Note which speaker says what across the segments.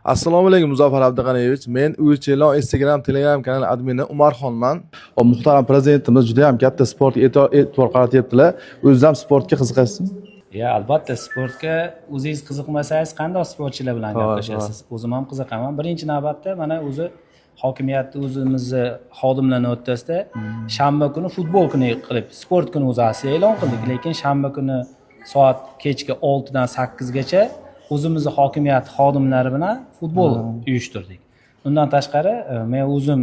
Speaker 1: Assalomu alaykum Muzaffar Abduqaniyevich. Men Uychelon Instagram, Telegram kanali admini Umarxonman. Muhtaram prezidentimiz juda ham katta sportga e'tibor qaratyaptilar. O'zingiz ham sportga qiziqasizmi?
Speaker 2: Ya albatta sportga o'zingiz qiziqmasangiz qanday sportchilar bilan gaplashasiz? O'zim ham qiziqaman. Birinchi navbatda mana o'zi hokimiyatni o'zimizni xodimlarning o'rtasida shanba kuni futbol kuni qilib, sport kuni o'zi asli e'lon qildik, lekin shanba kuni soat kechki 6 dan 8 gacha o'zimizni hokimiyat xodimlari bilan futbol uyushtirdik. Undan tashqari men o'zim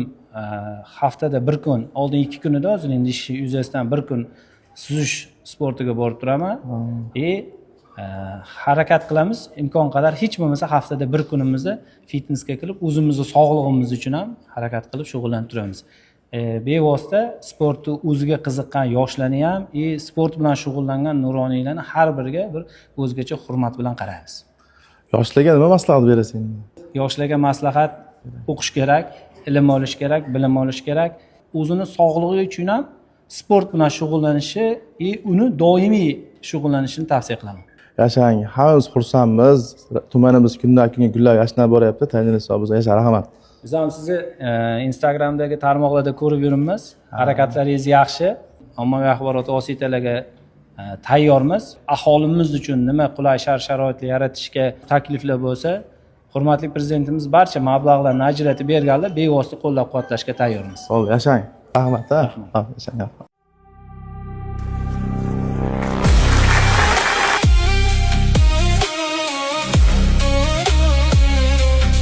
Speaker 2: haftada bir kun, oldin 2 kunida o'zining ishi yuzasidan bir kun suzish sportiga borib turaman. Harakat qilamiz, imkon qadar hech bo'lmasa haftada bir kunimizni fitnessga qilib, o'zimizni sog'lig'imiz uchun ham harakat qilib shug'ullanib turamiz. Bevosita sportni o'ziga qiziqqan yoshlarni ham, sport bilan shug'ullangan nuroniylarni har biriga bir o'zgacha hurmat bilan qaraymiz.
Speaker 1: Yoshlarga nima maslahat berasiz?
Speaker 2: Yoshlarga maslahat o'qish kerak, ilm olish kerak, bilim olish kerak. O'zini sog'lig'i uchun ham sport bilan shug'ullanishi, uni doimiy shug'ullanishini tavsiya qilaman.
Speaker 1: Yashang, hammamiz xursandmiz. Tumanimiz kundan-kunga gullab yashnab boryapti. Tanlanish hisobingizga yasha, rahmat.
Speaker 2: Biz ham sizni Instagramdagi tarmoqlarda ko'rib yuribmiz. Harakatlaringiz yaxshi. Ommaviy axborot vositalariga tayyormiz. Aholimiz uchun nima qulay shart-sharoitlar yaratishga takliflar bo'lsa, hurmatli prezidentimiz barcha mablag'larni ajratib berganlar, bevosita qo'llab-quvvatlashga tayyormiz.
Speaker 1: Xo'p, yashang. Rahmat. Yashang.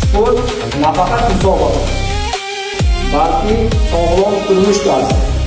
Speaker 2: Sport nafaqat musobaqa, balki sog'lom turmush tarzi.